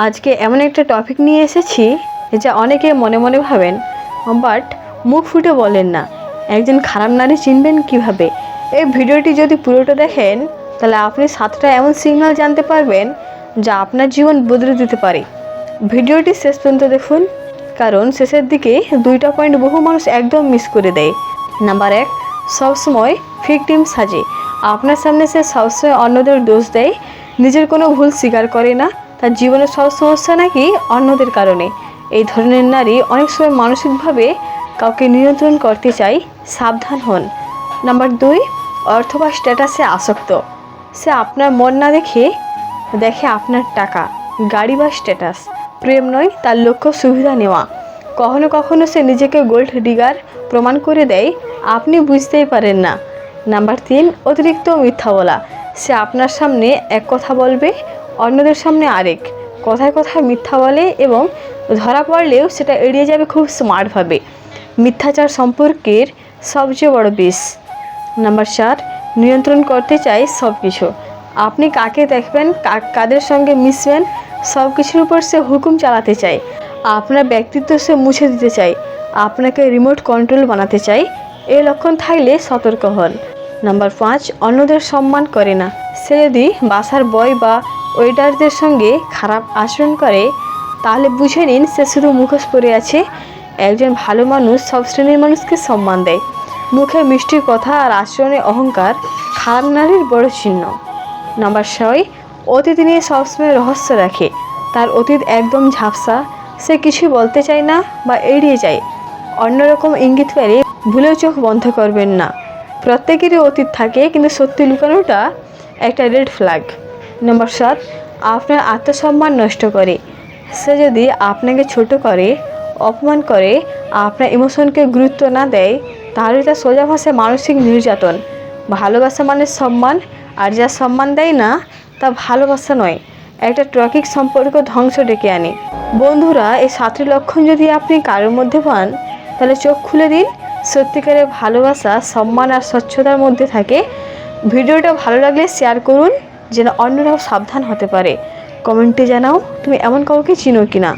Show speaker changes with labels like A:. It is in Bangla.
A: আজকে এমন একটা টপিক নিয়ে এসেছি যা অনেকে মনে মনে ভাবেন, বাট মুখ ফুটে বলেন না। একজন খারাপ নারী চিনবেন কিভাবে? এই ভিডিওটি যদি পুরোটা দেখেন তাহলে আপনি 7টা এমন সিগন্যাল জানতে পারবেন যা আপনার জীবন বদলে দিতে পারে। ভিডিওটি শেষ পর্যন্ত দেখুন, কারণ শেষের দিকে 2টা পয়েন্ট বহু মানুষ একদম মিস করে দেয়। নাম্বার 1, সবসময় ভিকটিম সাজে। আপনার সামনে সে সবসময় অন্যদের দোষ দেয়, নিজের কোনো ভুল স্বীকার করে না। তার জীবনের সব সমস্যা নাকি অন্যদের কারণে। এই ধরনের নারী অনেক সময় মানসিকভাবে কাউকে নিয়ন্ত্রণ করতে চায়, সাবধান হন। নাম্বার 2, অর্থ বা স্ট্যাটাসে আসক্ত। সে আপনার মন না দেখে আপনার টাকা, গাড়ি বা স্ট্যাটাস। প্রেম নয়, তার লক্ষ্য সুবিধা নেওয়া। কখনো কখনো সে নিজেকে গোল্ড ডিগার প্রমাণ করে দেয়, আপনি বুঝতেই পারেন না। নাম্বার 3, অতিরিক্ত মিথ্যা বলা। সে আপনার সামনে এক কথা বলবে, অন্যদের সামনে আরেক। কথায় কথায় মিথ্যা বলে এবং ধরা পড়লেও সেটা এড়িয়ে যাবে খুব স্মার্টভাবে। মিথ্যাচার সম্পর্কের সবচেয়ে বড় বিষ। নাম্বার 4, নিয়ন্ত্রণ করতে চাই সব কিছু। আপনি কাকে দেখবেন, কাদের সঙ্গে মিশবেন, সব কিছুর উপর সে হুকুম চালাতে চায়। আপনার ব্যক্তিত্ব সে মুছে দিতে চায়, আপনাকে রিমোট কন্ট্রোল বানাতে চায়। এই লক্ষণ থাকলে সতর্ক হন। নাম্বার 5, অন্যদের সম্মান করে না। সে যদি বাসার বয় বা ওয়েটারদের সঙ্গে খারাপ আচরণ করে তাহলে বুঝে নিন সে শুধু মুখোশ পরে আছে। একজন ভালো মানুষ সব শ্রেণীর মানুষকে সম্মান দেয়। মুখে মিষ্টি কথা আর আচরণে অহংকার খারাপ নারীর বড় চিহ্ন। নাম্বার 6, অতীত নিয়ে সবসময় রহস্য রাখে। তার অতীত একদম ঝাপসা, সে কিছুই বলতে চায় না বা এড়িয়ে যায়। অন্যরকম ইঙ্গিত পেলে ভুলেও চোখ বন্ধ করবেন না। প্রত্যেকেরই অতীত থাকে, কিন্তু সত্যি লুকানোটা একটা রেড ফ্ল্যাগ। নাম্বার 7, আপনার আত্মসম্মান নষ্ট করে। সে যদি আপনাকে ছোট করে, অপমান করে, আপনার ইমোশনকে গুরুত্ব না দেয়, তাহলে তার সোজা ভাষায় মানসিক নির্যাতন। ভালোবাসা মানে সম্মান, আর যা সম্মান দেয় না তা ভালোবাসা নয়, একটা ট্রকিক সম্পর্ক ধ্বংস ডেকে আনে। বন্ধুরা, এই 7টি লক্ষণ যদি আপনি কারোর মধ্যে পান তাহলে চোখ খুলে দিন। সত্যিকারের ভালোবাসা সম্মান আর স্বচ্ছতার মধ্যে থাকে। ভিডিওটা ভালো লাগলে শেয়ার করুন যেন অন্যরাও সাবধান হতে পারে। কমেন্টে জানাও তুমি এমন কাউকে চিনো কিনা।